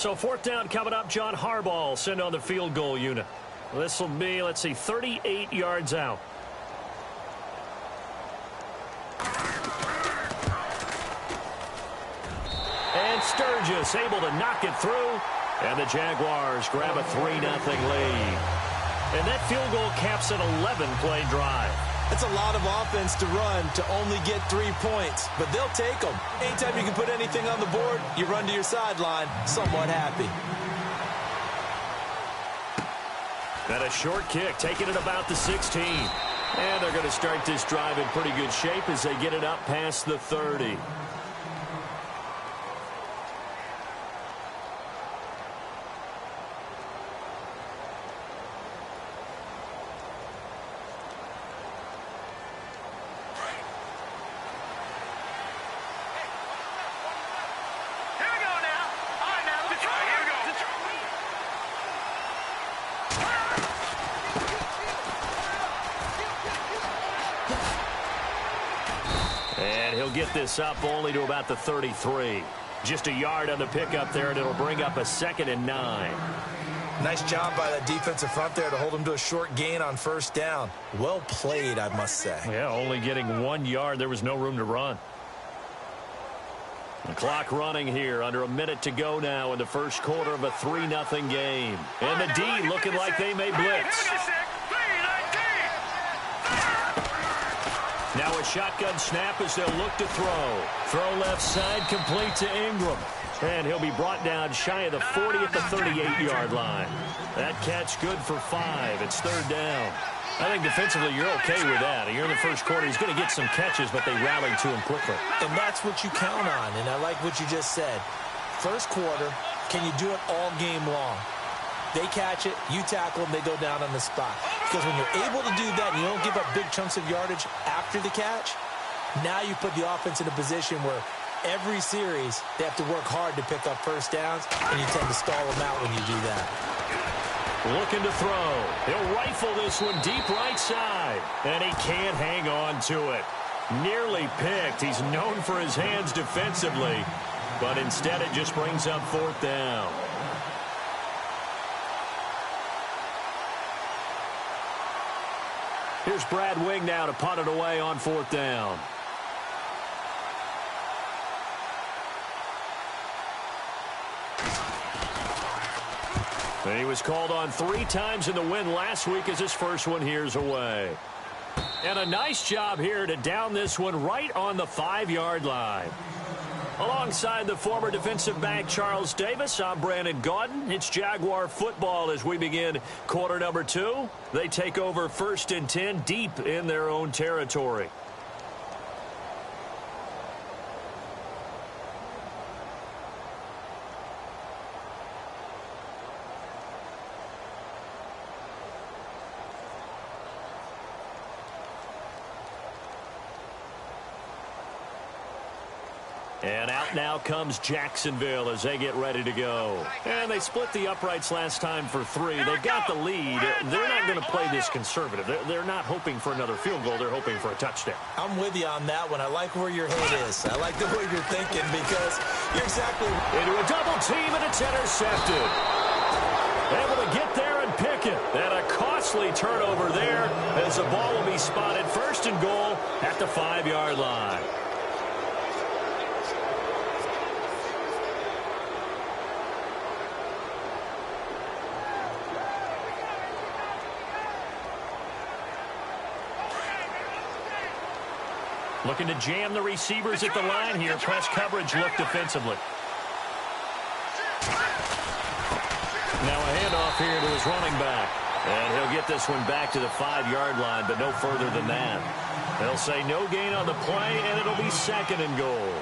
So fourth down coming up. John Harbaugh will send on the field goal unit. This will be, let's see, 38 yards out. And Sturgis able to knock it through. And the Jaguars grab a 3-0 lead. And that field goal caps an 11-play drive. That's a lot of offense to run to only get 3 points, but they'll take them. Anytime you can put anything on the board, you run to your sideline somewhat happy. And a short kick, taking it about the 16. And they're going to start this drive in pretty good shape as they get it up past the 30. And he'll get this up only to about the 33. Just a yard on the pickup there, and it'll bring up a 2nd and 9. Nice job by that defensive front there to hold him to a short gain on first down. Well played, I must say. Yeah, only getting 1 yard. There was no room to run. The clock running here, under a minute to go now in the first quarter of a 3-0 game. And the D looking like they may blitz. Now a shotgun snap as they'll look to throw. Throw left side, complete to Ingram. And he'll be brought down shy of the 40 at the 38-yard line. That catch good for 5. It's 3rd down. I think defensively you're okay with that. You're in the first quarter. He's going to get some catches, but they rallied to him quickly. And that's what you count on, and I like what you just said. First quarter, can you do it all game long? They catch it, you tackle them, they go down on the spot. Because when you're able to do that and you don't give up big chunks of yardage after the catch, now you put the offense in a position where every series they have to work hard to pick up first downs, and you tend to stall them out when you do that. Looking to throw. He'll rifle this one deep right side, and he can't hang on to it. Nearly picked. He's known for his hands defensively, but instead it just brings up 4th down. Here's Brad Wing now to punt it away on 4th down. And he was called on 3 times in the win last week as his first one here's away. And a nice job here to down this one right on the 5-yard line. Alongside the former defensive back Charles Davis, I'm Brandon Gaudin. It's Jaguar football as we begin quarter number 2. They take over 1st and 10 deep in their own territory. And out now comes Jacksonville as they get ready to go. And they split the uprights last time for 3. They've got the lead. They're not going to play this conservative. They're not hoping for another field goal. They're hoping for a touchdown. I'm with you on that one. I like where your head is. I like the way you're thinking because you're exactly... Into a double team, and it's intercepted. Able to get there and pick it. And a costly turnover there as the ball will be spotted 1st and goal at the 5-yard line. Looking to jam the receivers at the line here. Press coverage look defensively. Now a handoff here to his running back. And he'll get this one back to the 5-yard line, but no further than that. They'll say no gain on the play, and it'll be 2nd and goal.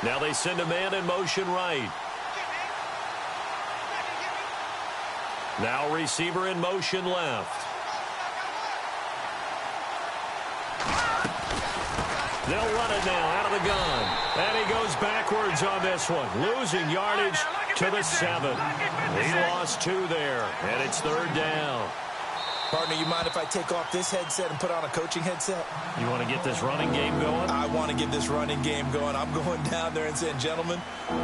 Now they send a man in motion right. Now receiver in motion left. They'll run it now out of the gun. And he goes this one, losing yardage to the 7. He lost 2 there, and it's 3rd down. Partner, you mind if I take off this headset and put on a coaching headset? You want to get this running game going? I want to get this running game going. I'm going down there and saying, gentlemen,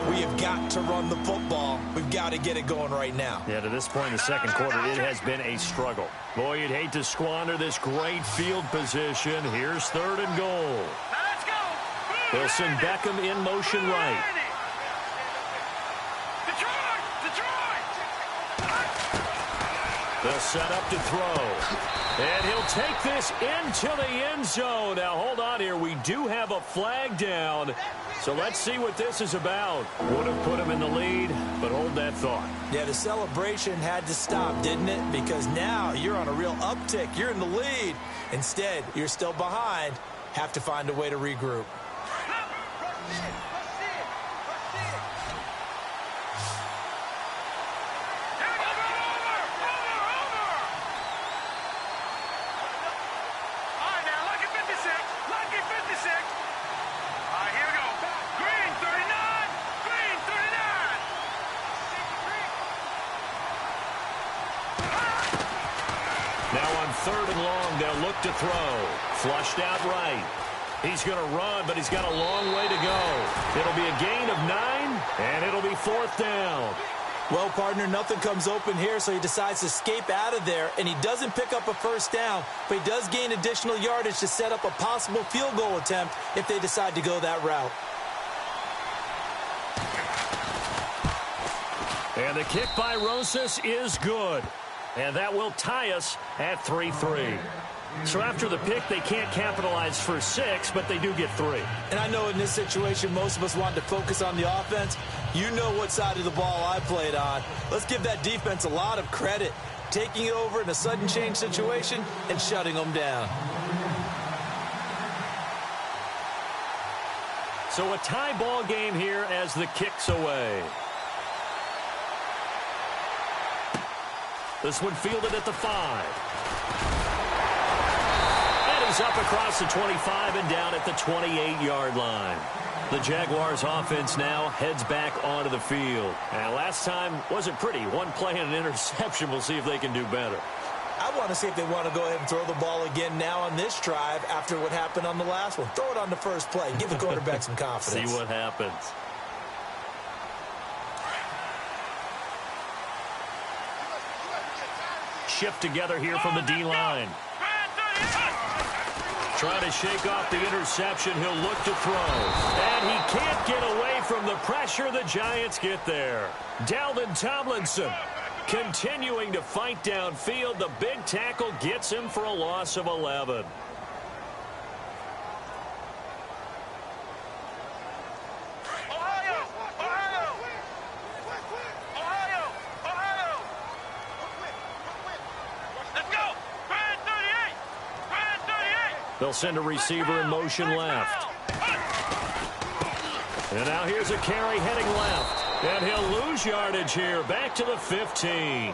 we have got to run the football. We've got to get it going right now. Yeah, to this point in the second quarter, it has been a struggle. Boy, you'd hate to squander this great field position. Here's 3rd and goal. Let's go. They'll send Beckham in motion right. They'll set up to throw. And he'll take this into the end zone. Now, hold on here. We do have a flag down. So let's see what this is about. Would have put him in the lead, but hold that thought. Yeah, the celebration had to stop, didn't it? Because now you're on a real uptick. You're in the lead. Instead, you're still behind. Have to find a way to regroup. To throw. Flushed out right. He's going to run, but he's got a long way to go. It'll be a gain of 9, and it'll be 4th down. Well, partner, nothing comes open here, so he decides to escape out of there, and he doesn't pick up a first down, but he does gain additional yardage to set up a possible field goal attempt if they decide to go that route. And the kick by Rosas is good. And that will tie us at 3-3. So after the pick, they can't capitalize for 6, but they do get 3. And I know in this situation, most of us wanted to focus on the offense. You know what side of the ball I played on. Let's give that defense a lot of credit, taking it over in a sudden change situation and shutting them down. So a tie ball game here as the kick's away. This one fielded at the 5. He's up across the 25 and down at the 28-yard line. The Jaguars offense now heads back onto the field. And last time wasn't pretty. One play and an interception. We'll see if they can do better. I want to see if they want to go ahead and throw the ball again now on this drive after what happened on the last one. Throw it on the first play. Give the quarterback some confidence. See what happens. Shift together here from the D-line. Trying to shake off the interception. He'll look to throw. And he can't get away from the pressure. The Giants get there. Dalvin Tomlinson continuing to fight downfield. The big tackle gets him for a loss of 11. They'll send a receiver in motion left. And now here's a carry heading left. And he'll lose yardage here. Back to the 15.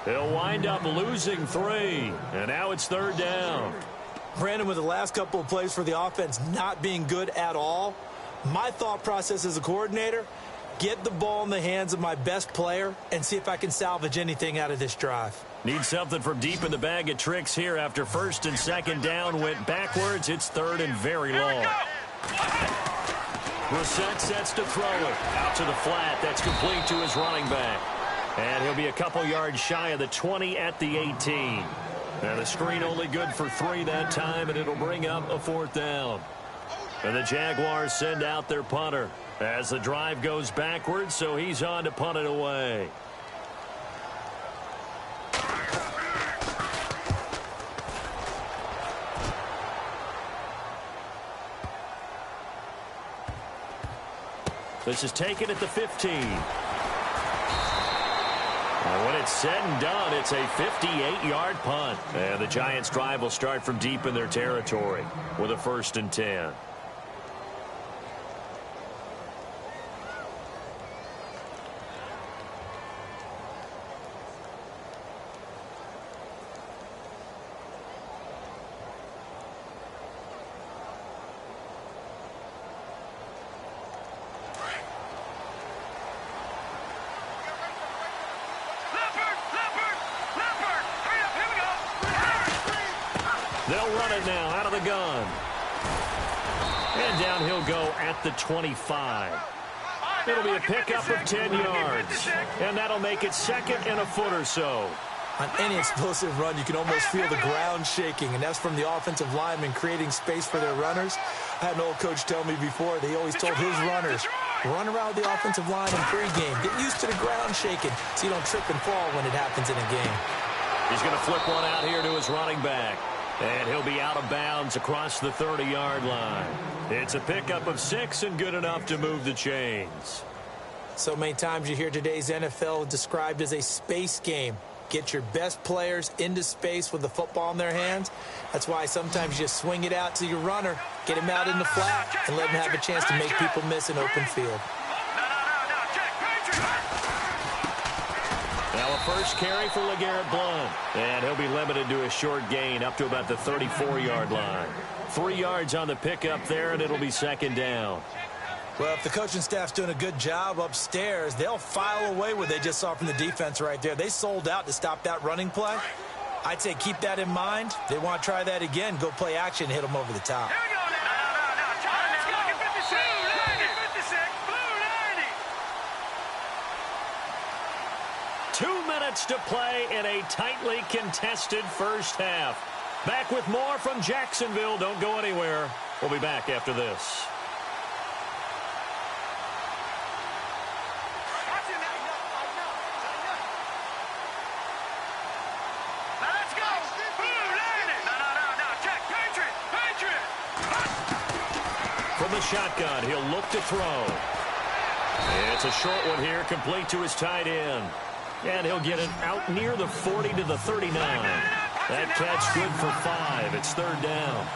He'll wind up losing 3. And now it's 3rd down. Brandon, with the last couple of plays for the offense not being good at all, my thought process as a coordinator, get the ball in the hands of my best player and see if I can salvage anything out of this drive. Need something from deep in the bag of tricks here after 1st and 2nd down went backwards. It's 3rd and very long. Brissett sets to throw it. Out to the flat. That's complete to his running back. And he'll be a couple yards shy of the 20 at the 18. And the screen only good for 3 that time, and it'll bring up a 4th down. And the Jaguars send out their punter as the drive goes backwards, so he's on to punt it away. This is taken at the 15. And when it's said and done, it's a 58-yard punt. And the Giants' drive will start from deep in their territory with a 1st and 10. They'll run it now out of the gun. And down he'll go at the 25. It'll be a pickup of 10 yards. And that'll make it second and a foot or so. On any explosive run, you can almost feel the ground shaking, and that's from the offensive linemen creating space for their runners. I had an old coach tell me before, they always told his runners, run around the offensive line in pregame. Get used to the ground shaking so you don't trip and fall when it happens in a game. He's going to flip one out here to his running back. And he'll be out of bounds across the 30-yard line. It's a pickup of 6 and good enough to move the chains. So many times you hear today's NFL described as a space game. Get your best players into space with the football in their hands. That's why sometimes you just swing it out to your runner, get him out in the flat, and let him have a chance to make people miss an open field. Now a first carry for LeGarrette Blount. And he'll be limited to a short gain up to about the 34-yard line. 3 yards on the pickup there, and it'll be second down. Well, if the coaching staff's doing a good job upstairs, they'll file away what they just saw from the defense right there. They sold out to stop that running play. I'd say keep that in mind. They want to try that again. Go play action and hit them over the top. 2 minutes to play in a tightly contested first half. Back with more from Jacksonville. Don't go anywhere. We'll be back after this. From the shotgun, he'll look to throw. It's a short one here, complete to his tight end. And he'll get it out near the 40 to the 39. That catch good for 5. It's third down.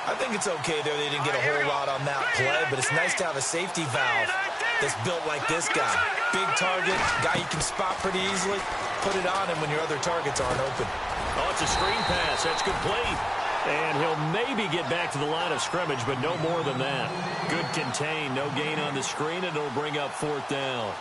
I think it's okay there. They didn't get a whole lot on that play, but it's nice to have a safety valve that's built like this guy. Big target, guy you can spot pretty easily. Put it on him when your other targets aren't open. Oh, it's a screen pass. That's complete. And he'll maybe get back to the line of scrimmage, but no more than that. Good contain, no gain on the screen, and it'll bring up fourth down.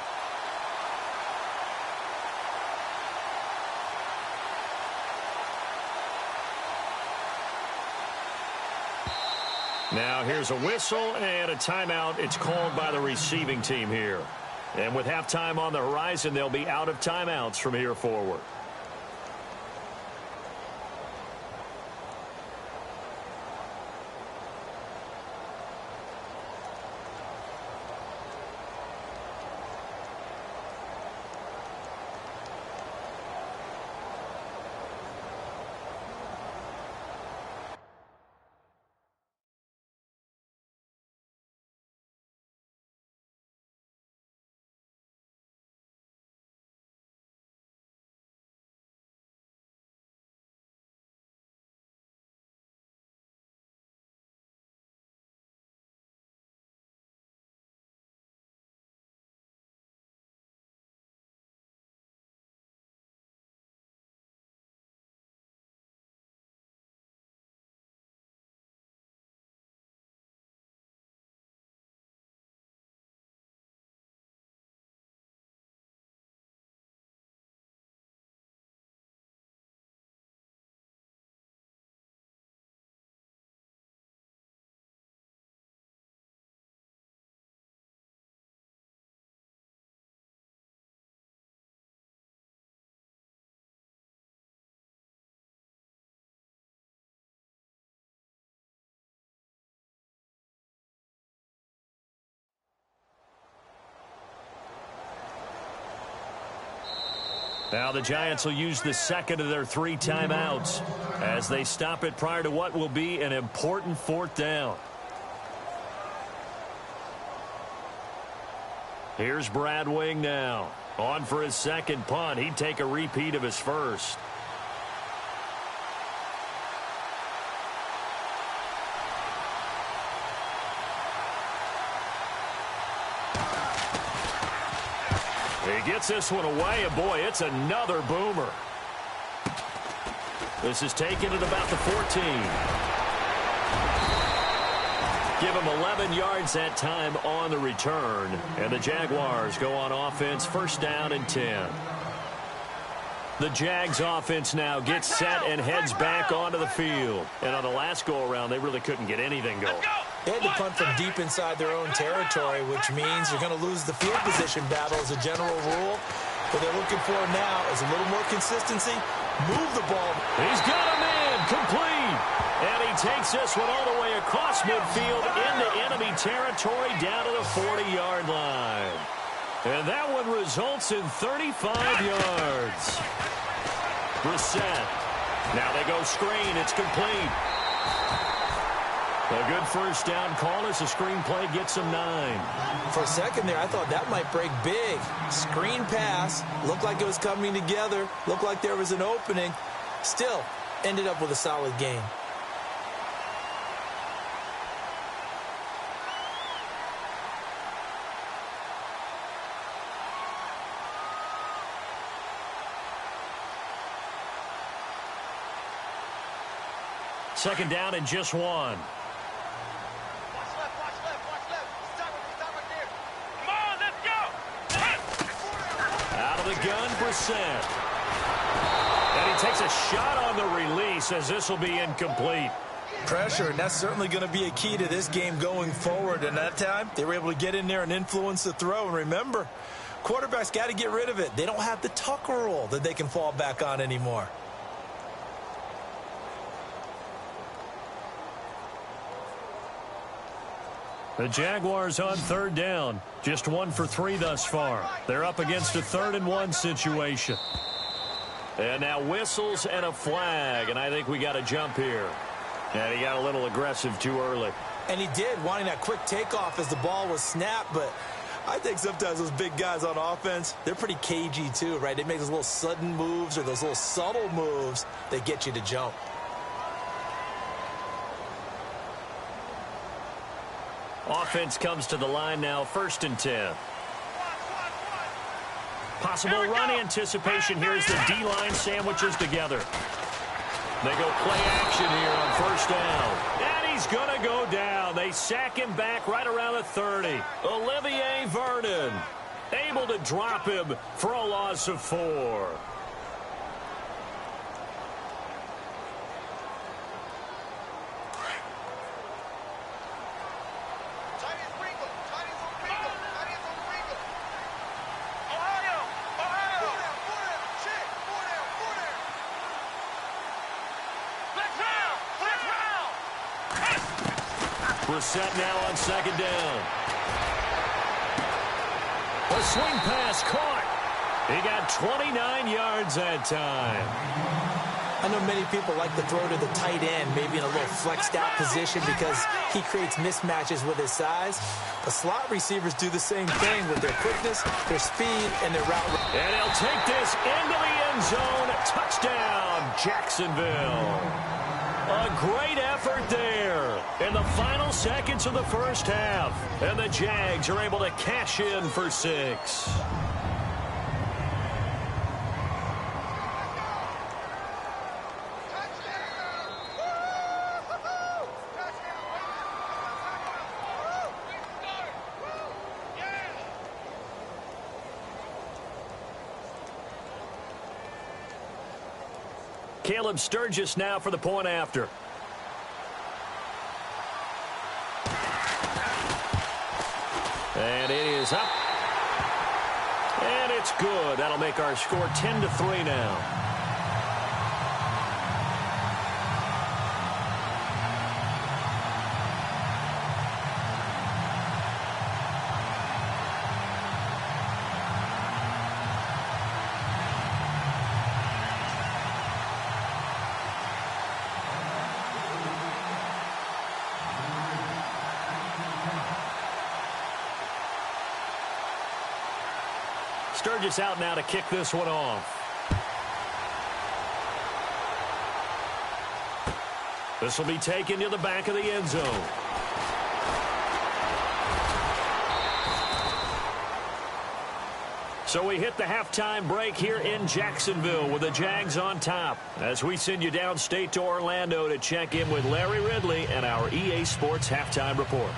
Now here's a whistle and a timeout. It's called by the receiving team here. And with halftime on the horizon, they'll be out of timeouts from here forward. Now the Giants will use the second of their 3 timeouts as they stop it prior to what will be an important fourth down. Here's Brad Wing now. On for his second punt. He'd take a repeat of his first. He gets this one away, and boy, it's another boomer. This is taken at about the 14. Give him 11 yards that time on the return, and the Jaguars go on offense, first down and 10. The Jags offense now gets set and heads back onto the field. And on the last go-around, they really couldn't get anything going. They had to punt from deep inside their own territory, which means you're going to lose the field position battle as a general rule. What they're looking for now is a little more consistency. Move the ball. He's got a man complete. And he takes this one all the way across midfield into enemy territory down to the 40-yard line. And that one results in 35 yards. Brissett. Now they go screen. It's complete. A good first down call as the screen play gets him 9. For a second there, I thought that might break big. Screen pass. Looked like it was coming together. Looked like there was an opening. Still, ended up with a solid game. Second down and just 1. Watch left, watch left, watch left. Stop right there. Come on, let's go. Out of the gun, Brissett. And he takes a shot on the release as this will be incomplete. Pressure, and that's certainly going to be a key to this game going forward. And that time, they were able to get in there and influence the throw. And remember, quarterbacks got to get rid of it. They don't have the tuck rule that they can fall back on anymore. The Jaguars on third down. Just 1 for 3 thus far. They're up against a 3rd and 1 situation. And now whistles and a flag. And I think we got a jump here. And he got a little aggressive too early. And he did, wanting that quick takeoff as the ball was snapped. But I think sometimes those big guys on offense, they're pretty cagey too, right? They make those little sudden moves or those little subtle moves that get you to jump. Offense comes to the line now, 1st and 10. Possible run anticipation here as the D-line sandwiches together. They go play action here on 1st down. And he's going to go down. They sack him back right around the 30. Olivier Vernon able to drop him for a loss of 4. Brissett now on 2nd down. A swing pass caught. He got 29 yards that time. I know many people like to throw to the tight end, maybe in a little flexed out position because he creates mismatches with his size. The slot receivers do the same thing with their quickness, their speed, and their route. And he'll take this into the end zone. Touchdown, Jacksonville. A great effort there in the final seconds of the first half. And the Jags are able to cash in for 6. Caleb Sturgis now for the point after. And it is up. And it's good. That'll make our score 10-3 now. Sturgis out now to kick this one off. This will be taken to the back of the end zone. So we hit the halftime break here in Jacksonville with the Jags on top as we send you downstate to Orlando to check in with Larry Ridley and our EA Sports Halftime Report.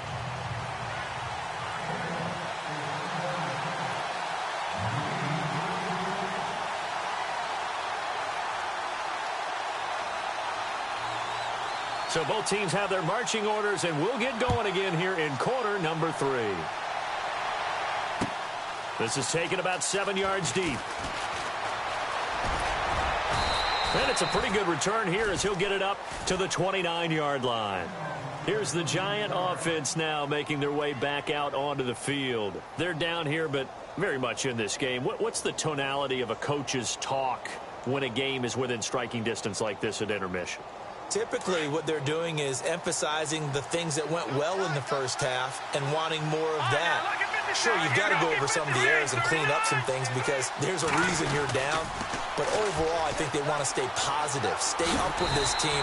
So both teams have their marching orders, and we'll get going again here in quarter number 3. This is taken about 7 yards deep. And it's a pretty good return here as he'll get it up to the 29-yard line. Here's the Giant offense now making their way back out onto the field. They're down here, but very much in this game. What's the tonality of a coach's talk when a game is within striking distance like this at intermission? Typically, what they're doing is emphasizing the things that went well in the first half and wanting more of that. Sure, you've got to go over some of the errors and clean up some things because there's a reason you're down. But overall, I think they want to stay positive, stay up with this team.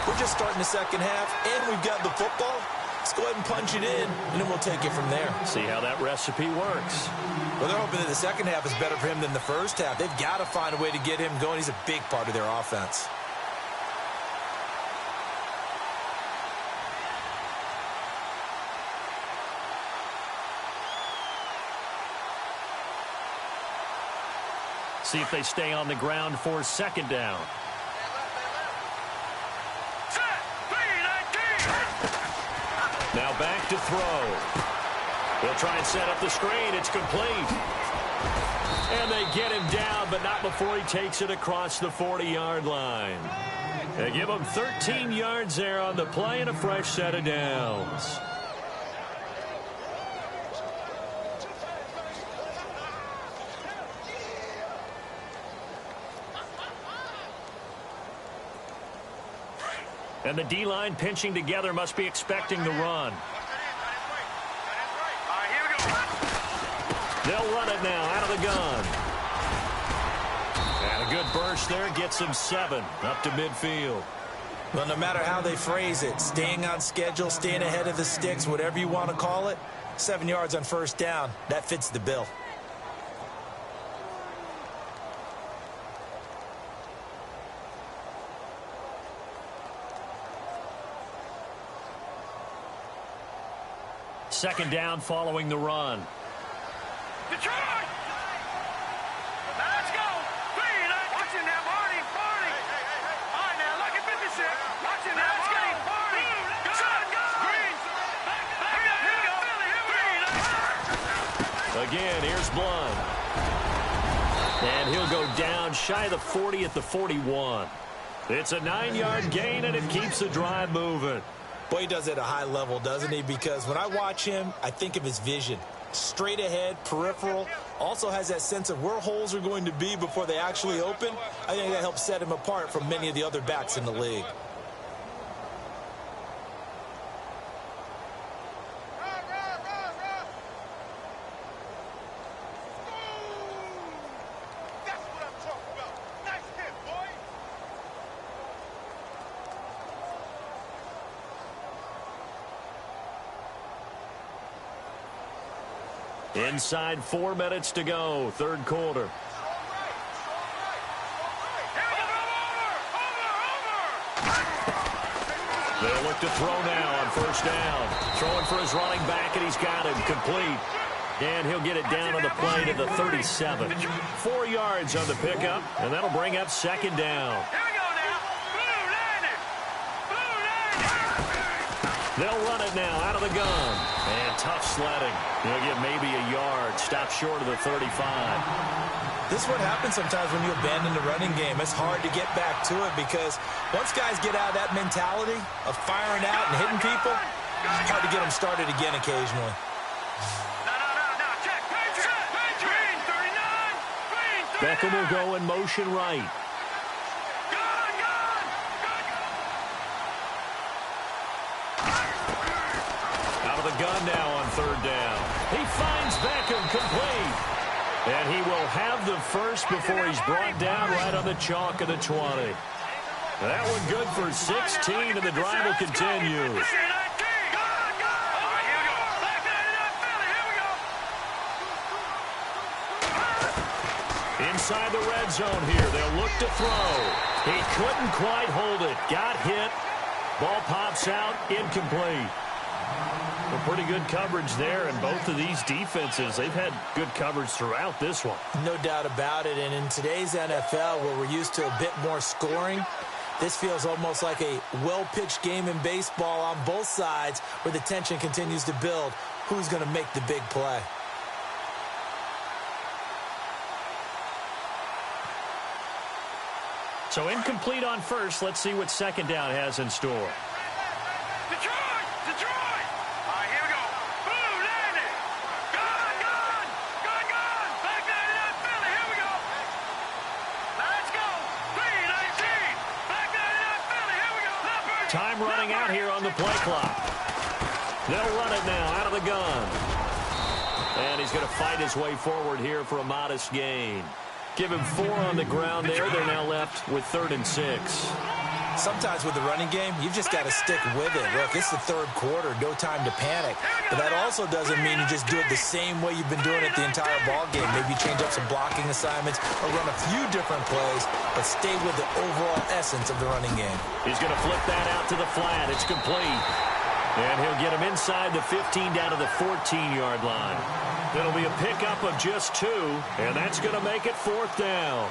We're just starting the second half, and we've got the football. Let's go ahead and punch it in, and then we'll take it from there. See how that recipe works. Well, they're hoping that the second half is better for him than the first half. They've got to find a way to get him going. He's a big part of their offense. See if they stay on the ground for second down. Now back to throw. They'll try and set up the screen. It's complete. And they get him down, but not before he takes it across the 40-yard line. They give him 13 yards there on the play and a fresh set of downs. And the D-line pinching together must be expecting the run. They'll run it now out of the gun. And a good burst there gets him 7 up to midfield. Well, no matter how they phrase it, staying on schedule, staying ahead of the sticks, whatever you want to call it, 7 yards on first down, that fits the bill. Second down following the run. Detroit! Now let's go! Watch him now, Barney! All right, now, look at 56. Watch him now, let's go! Barney! Green! Again, here's Blunt. And he'll go down shy of the 40 at the 41. It's a 9-yard gain, and it keeps the drive moving. Boy, he does it at a high level, doesn't he? Because when I watch him, I think of his vision. Straight ahead, peripheral. Also has that sense of where holes are going to be before they actually open. I think that helps set him apart from many of the other backs in the league. That's what I'm talking about. Nice hit, boy. Inside 4 minutes to go, third quarter. They'll look to throw now on first down. Throwing for his running back, and he's got him complete. And he'll get it down on the play to the 37. 4 yards on the pickup, and that'll bring up second down. They'll run it now out of the gun. And tough sledding. He'll get maybe a yard. Stop short of the 35. This is what happens sometimes when you abandon the running game. It's hard to get back to it because once guys get out of that mentality of firing out and hitting people, it's hard to get them started again occasionally. Beckham will go in motion right. Gun now on third down. He finds Beckham complete. And he will have the first before he's brought down right on the chalk of the 20. That one good for 16, and the drive will continue. Inside the red zone here, they'll look to throw. He couldn't quite hold it. Got hit. Ball pops out, incomplete. Well, pretty good coverage there, and both of these defenses, they've had good coverage throughout this one. No doubt about it, and in today's NFL, where we're used to a bit more scoring, This feels almost like a well-pitched game in baseball on both sides where the tension continues to build. Who's going to make the big play? So incomplete on first. Let's see what second down has in store. Detroit! Detroit! All right, here we go. Boom, landing. Gone, gone. Gone, gone. Back 99 Philly. Here we go. Let's go. 319. Back 99 Philly. Here we go. Leopard. Time running out here on the play clock. They'll run it now out of the gun. And he's going to fight his way forward here for a modest gain. Give him 4 on the ground there. They're now left with 3rd and 6. Sometimes with the running game, you've just got to stick with it. Look, it's the third quarter, no time to panic. But that also doesn't mean you just do it the same way you've been doing it the entire ball game. Maybe change up some blocking assignments or run a few different plays, but stay with the overall essence of the running game. He's going to flip that out to the flat. It's complete. And he'll get him inside the 15 down to the 14-yard line. It'll be a pickup of just 2, and that's going to make it 4th down.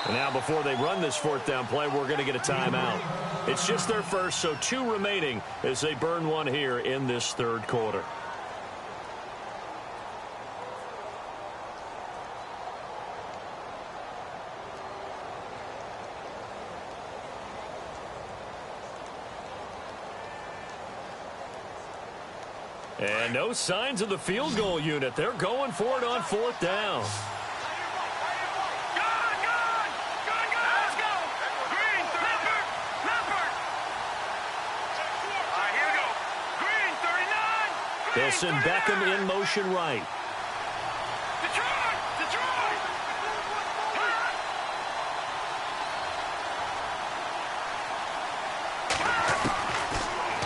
And now before they run this 4th down play, we're going to get a timeout. It's just their first, so 2 remaining as they burn one here in this third quarter. And no signs of the field goal unit. They're going for it on 4th down. Let's go. Green, Leopard. Leopard. All right, here we go. Green, 39. They'll send Beckham in motion right. Detroit. Detroit.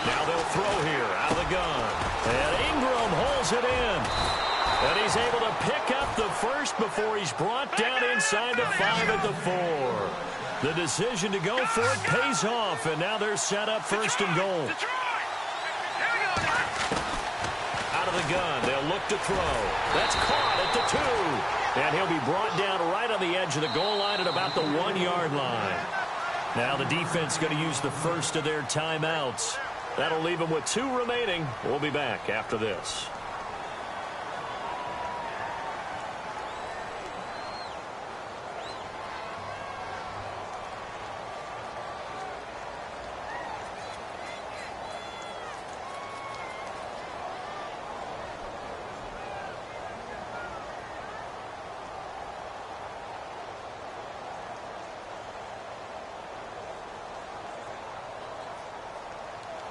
Now they'll throw here out of the gun. And Ingram holds it in. And he's able to pick up the first before he's brought down inside the 5 at the 4. The decision to go for it pays off, and now they're set up 1st and goal. Detroit. Here we go. Out of the gun, they'll look to throw. That's caught at the 2. And he'll be brought down right on the edge of the goal line at about the 1-yard line. Now the defense going to use the first of their timeouts. That'll leave them with 2 remaining. We'll be back after this.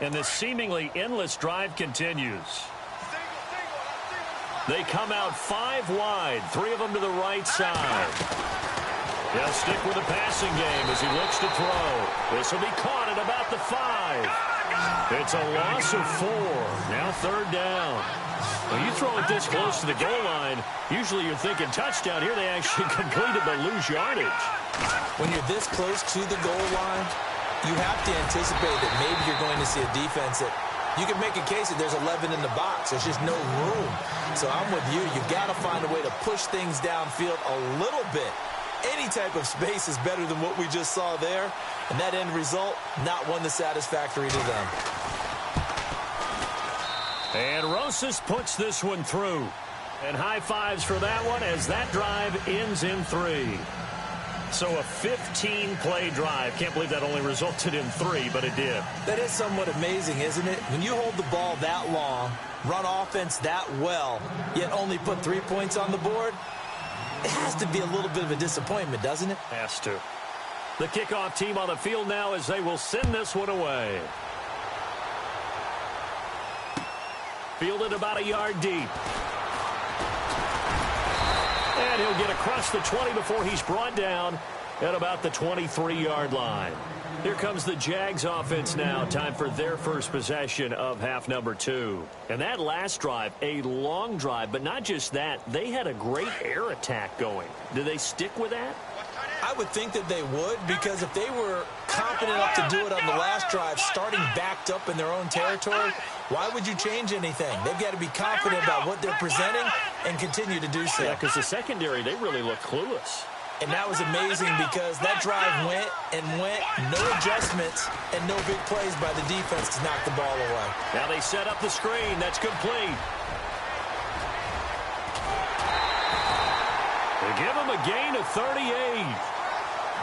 And this seemingly endless drive continues. They come out 5 wide, 3 of them to the right side. He'll stick with the passing game as he looks to throw. This will be caught at about the 5. It's a loss of 4. Now 3rd down. When you throw it this close to the goal line, usually you're thinking touchdown. Here they actually completed the loose yardage. When you're this close to the goal line, you have to anticipate that maybe you're going to see a defense that you can make a case that there's 11 in the box. There's just no room. So I'm with you. You've got to find a way to push things downfield a little bit. Any type of space is better than what we just saw there. And that end result, not one that's satisfactory to them. And Rosas puts this one through. And high fives for that one as that drive ends in 3. So a 15-play drive. Can't believe that only resulted in 3, but it did. That is somewhat amazing, isn't it? When you hold the ball that long, run offense that well, yet only put 3 points on the board, it has to be a little bit of a disappointment, doesn't it? Has to. The kickoff team on the field now as they will send this one away. Fielded about a yard deep. And he'll get across the 20 before he's brought down at about the 23-yard line. Here comes the Jags offense now. Time for their first possession of half number 2. And that last drive, a long drive, but not just that. They had a great air attack going. Do they stick with that? I would think that they would, because if they were confident enough to do it on the last drive, starting backed up in their own territory, why would you change anything? They've got to be confident about what they're presenting and continue to do so. Yeah, because the secondary, they really look clueless. And that was amazing because that drive went and went, no adjustments, and no big plays by the defense to knock the ball away. Now they set up the screen. That's complete. They give him a gain of 38.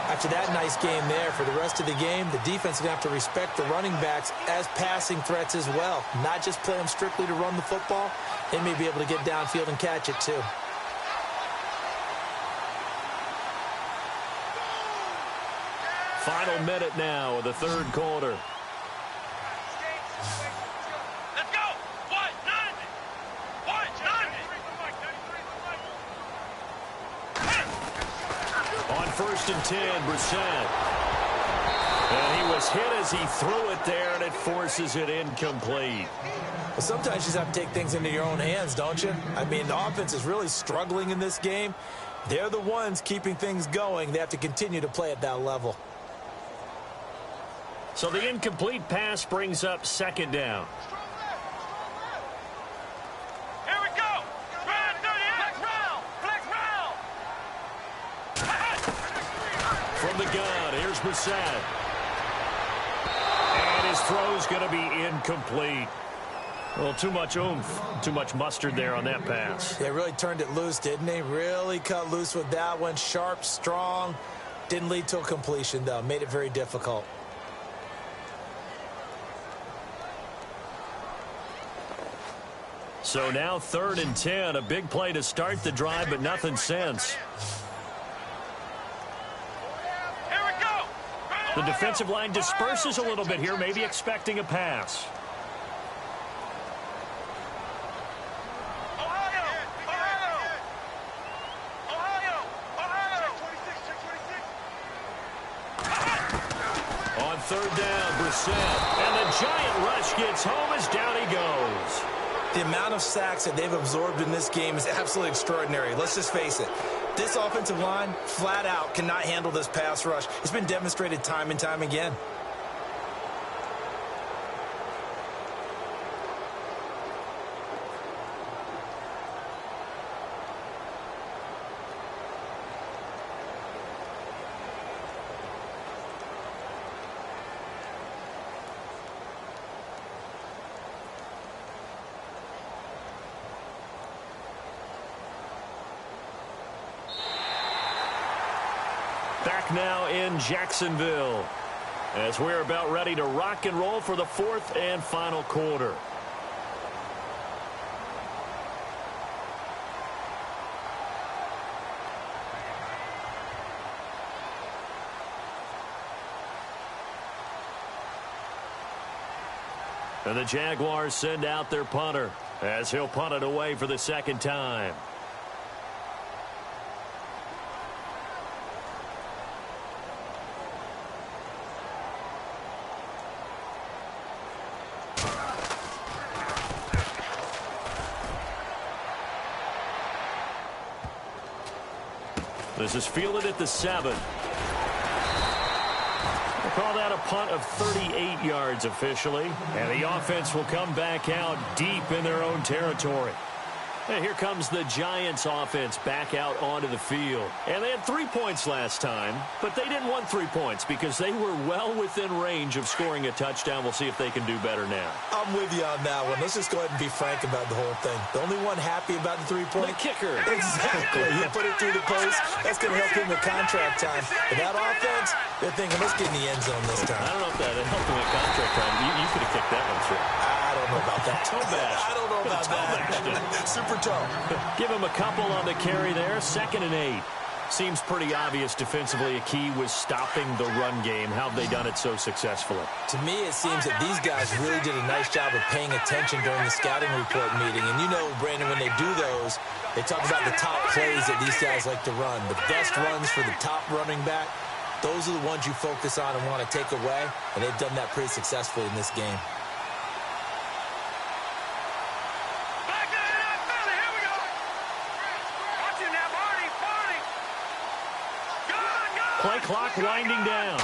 After that nice game there, for the rest of the game, the defense is going to have to respect the running backs as passing threats as well. Not just play them strictly to run the football. They may be able to get downfield and catch it too. Final minute now of the third quarter. Let's go. What? Nothing. What? Nothing. On 1st and 10, Brissett. And he was hit as he threw it there, and it forces it incomplete. Well, sometimes you just have to take things into your own hands, don't you? I mean, the offense is really struggling in this game. They're the ones keeping things going. They have to continue to play at that level. So the incomplete pass brings up 2nd down. Here we go. Run, 38. Flex round. From the gun, here's Brissett. And his throw's going to be incomplete. Well, too much oomph, too much mustard there on that pass. They really turned it loose, didn't they? Really cut loose with that one. Sharp, strong. Didn't lead to a completion, though. Made it very difficult. So now 3rd and 10, a big play to start the drive, but nothing since. Here we go. The defensive line disperses a little bit here, maybe expecting a pass. Ohio. On 3rd down, Brissett. And the giant rush gets home as down he goes. The amount of sacks that they've absorbed in this game is absolutely extraordinary. Let's just face it. This offensive line, flat out, cannot handle this pass rush. It's been demonstrated time and time again. Back now in Jacksonville as we're about ready to rock and roll for the 4th and final quarter. And the Jaguars send out their punter as he'll punt it away for the 2nd time. This is fielded at the 7. We'll call that a punt of 38 yards officially. And the offense will come back out deep in their own territory. And here comes the Giants offense back out onto the field. And they had 3 points last time, but they didn't want 3 points because they were well within range of scoring a touchdown. We'll see if they can do better now. I'm with you on that one. Let's just go ahead and be frank about the whole thing. The only one happy about the 3-point? The kicker. Exactly. You put it through the post. That's going to help him with contract time. But that offense, they're thinking, let's get in the end zone this time. I don't know if that helped him with contract time. You could have kicked that one through. I don't know about that. Toe bash. I don't know about that. Super toe. Give him a couple on the carry there. 2nd and 8. Seems pretty obvious defensively a key was stopping the run game. How have they done it so successfully? To me, it seems that these guys really did a nice job of paying attention during the scouting report meeting. And you know, Brandon, when they do those, they talk about the top plays that these guys like to run. The best runs for the top running back, those are the ones you focus on and want to take away. And they've done that pretty successfully in this game. Play clock winding down.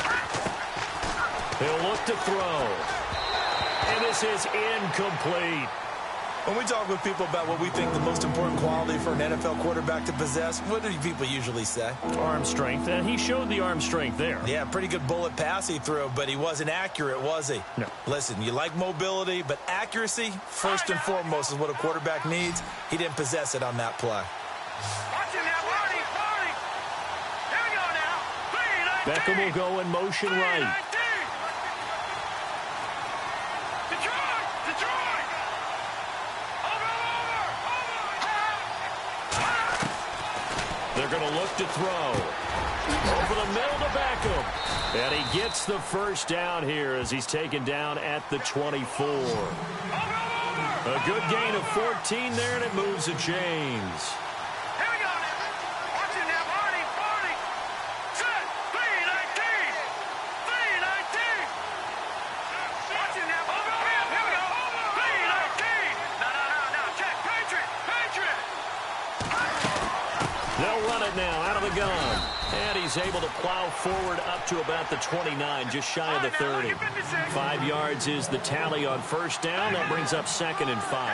He'll look to throw. And this is incomplete. When we talk with people about what we think the most important quality for an NFL quarterback to possess, what do people usually say? Arm strength, and he showed the arm strength there. Yeah, pretty good bullet pass he threw, but he wasn't accurate, was he? No. Listen, you like mobility, but accuracy, first and foremost, is what a quarterback needs. He didn't possess it on that play. Watch it now, Barney, Barney. Here we go now. Beckham will go in motion right. They're going to look to throw. Over the middle to Beckham. And he gets the first down here as he's taken down at the 24. A good gain of 14 there, and it moves the chains. Here we go now. Watch it now, Barney, Barney. Set, 3-19. 3-19. Watch it now, here we go. 3-19. No. Check, Patriot, Patriot. They'll run it now out of the gun. And he's able to plow forward up to about the 29, just shy of the 30. 5 yards is the tally on first down. That brings up 2nd and 5. All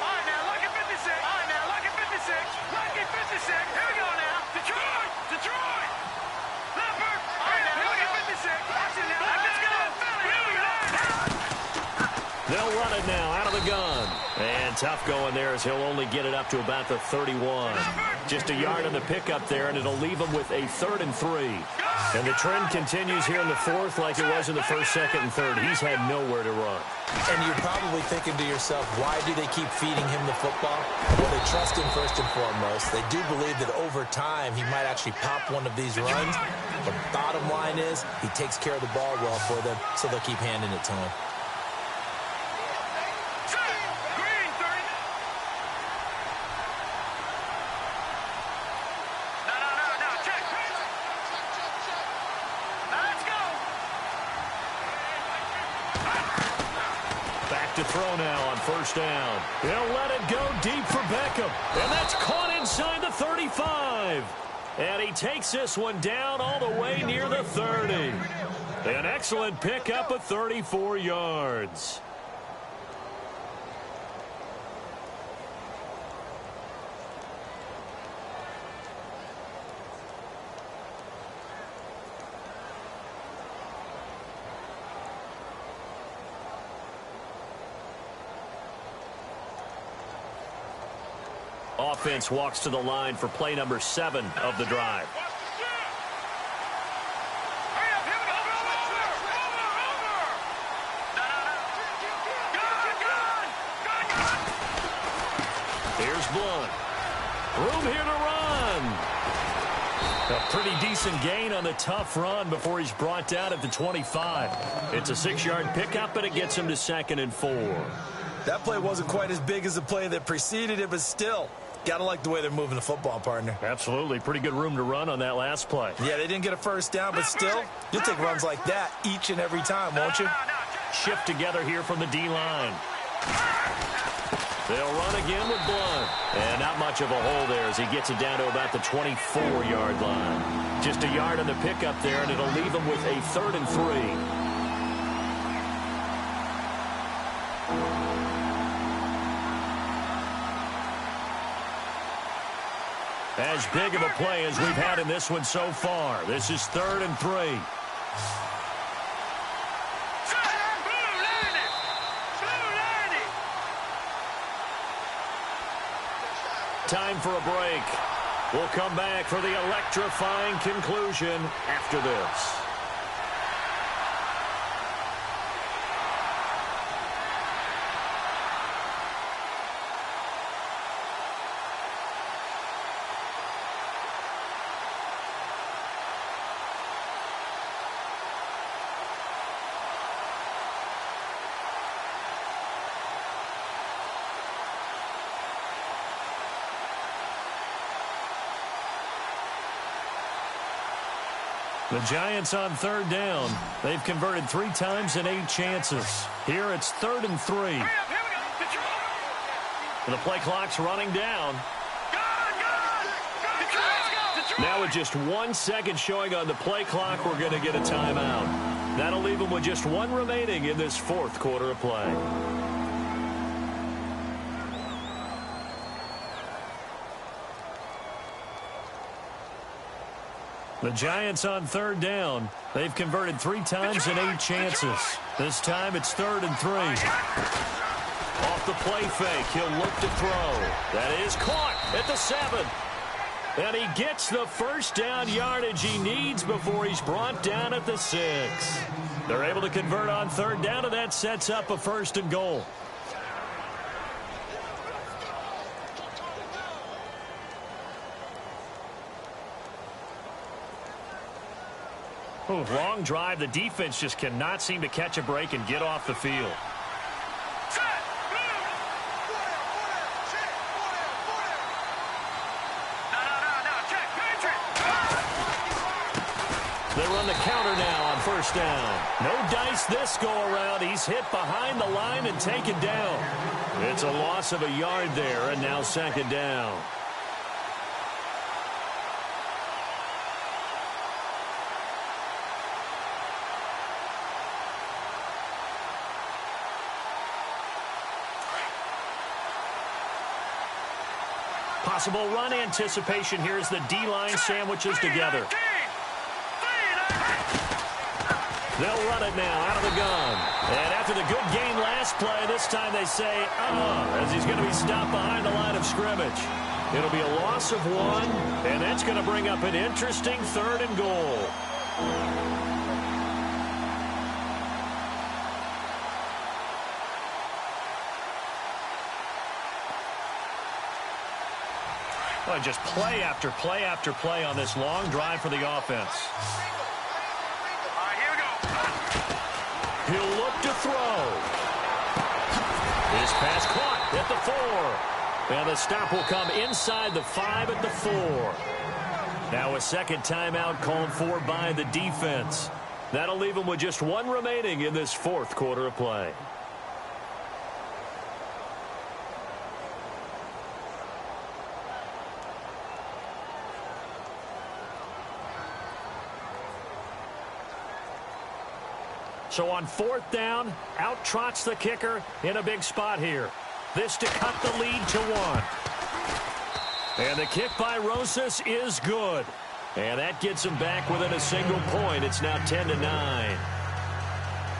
right, now, look at 56. All right, now, look at 56. Look at 56. Here we go now. Detroit. Detroit. Leopard. All right, now, look at 56. Watch it now. Let's go. Here we go. They'll run it now out of the gun. And tough going there as he'll only get it up to about the 31. Just a yard on the pickup there, and it'll leave him with a 3rd and 3. And the trend continues here in the 4th like it was in the 1st, 2nd, and 3rd. He's had nowhere to run. And you're probably thinking to yourself, why do they keep feeding him the football? Well, they trust him first and foremost. They do believe that over time he might actually pop one of these runs. The bottom line is he takes care of the ball well for them, so they'll keep handing it to him. To throw now on first down. He'll let it go deep for Beckham. And that's caught inside the 35. And he takes this one down all the way near the 30. An excellent pickup of 34 yards. Offense walks to the line for play number 7 of the drive. Here's Blunt. Room here to run. A pretty decent gain on the tough run before he's brought down at the 25. It's a 6-yard pickup, and it gets him to 2nd and 4. That play wasn't quite as big as the play that preceded it, but still, got to like the way they're moving the football, partner. Absolutely. Pretty good room to run on that last play. Yeah, they didn't get a first down, but still, you'll take runs like that each and every time, won't you? Shift together here from the D-line. They'll run again with Blunt. And not much of a hole there as he gets it down to about the 24-yard line. Just a yard on the pickup there, and it'll leave him with a 3rd and 3. As big of a play as we've had in this one so far. This is 3rd and 3. Time for a break. We'll come back for the electrifying conclusion after this. The Giants on 3rd down. They've converted 3 times in 8 chances. Here it's 3rd and 3. The play clock's running down. Now with just 1 second showing on the play clock, we're going to get a timeout. That'll leave them with just one remaining in this fourth quarter of play. The Giants on third down. They've converted 3 times in 8 chances. This time it's 3rd and 3. Off the play fake, he'll look to throw. That is caught at the 7. And he gets the first down yardage he needs before he's brought down at the 6. They're able to convert on third down, and that sets up a 1st and goal. Long drive. The defense just cannot seem to catch a break and get off the field. They run the counter now on 1st down. No dice this go-around. He's hit behind the line and taken down. It's a loss of a yard there, and now 2nd down. Possible run anticipation here as the D-line sandwiches together. They'll run it now out of the gun. And after the good gain last play, this time they say, as he's going to be stopped behind the line of scrimmage. It'll be a loss of 1, and that's going to bring up an interesting 3rd and goal. Well, just play after play after play on this long drive for the offense. He'll look to throw. His pass caught at the 4. And the stop will come inside the 5 at the 4. Now a second timeout called for by the defense. That'll leave them with just 1 remaining in this fourth quarter of play. So on 4th down, out trots the kicker in a big spot here. This to cut the lead to 1. And the kick by Rosas is good. And that gets him back within a single point. It's now 10-9.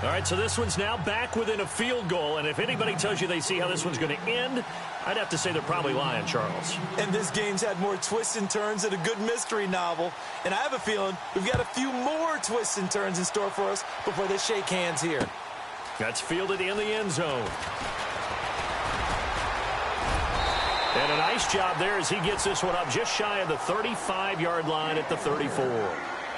All right, so this one's now back within a field goal. And if anybody tells you they see how this one's going to end, I'd have to say they're probably lying, Charles. And this game's had more twists and turns than a good mystery novel. And I have a feeling we've got a few more twists and turns in store for us before they shake hands here. That's fielded in the end zone. And a nice job there as he gets this one up just shy of the 35-yard line at the 34.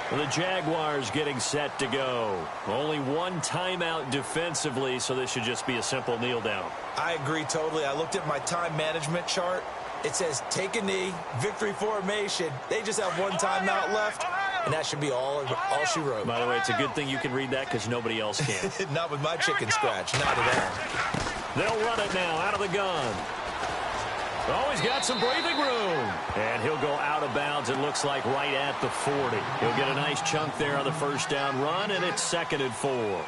The Jaguars getting set to go. Only 1 timeout defensively, so this should just be a simple kneel down. I agree totally. I looked at my time management chart. It says take a knee, victory formation. They just have 1 timeout left, and that should be all she wrote. By the way, it's a good thing you can read that because nobody else can. Not with my chicken scratch. Not at all. They'll run it now out of the gun. Oh, he's got some breathing room. And he'll go out of bounds, it looks like, right at the 40. He'll get a nice chunk there on the 1st down run, and it's 2nd and 4.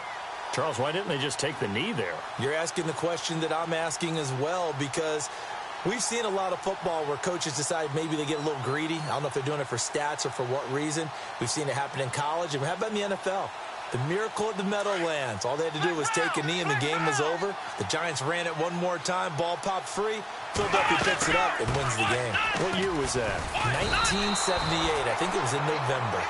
Charles, why didn't they just take the knee there? You're asking the question that I'm asking as well, because we've seen a lot of football where coaches decide maybe they get a little greedy. I don't know if they're doing it for stats or for what reason. We've seen it happen in college, and how about in the NFL? The miracle at the Meadowlands. All they had to do was take a knee and the game was over. The Giants ran it one more time. Ball popped free. Philadelphia picks it up and wins the game. What year was that? 1978. I think it was in November.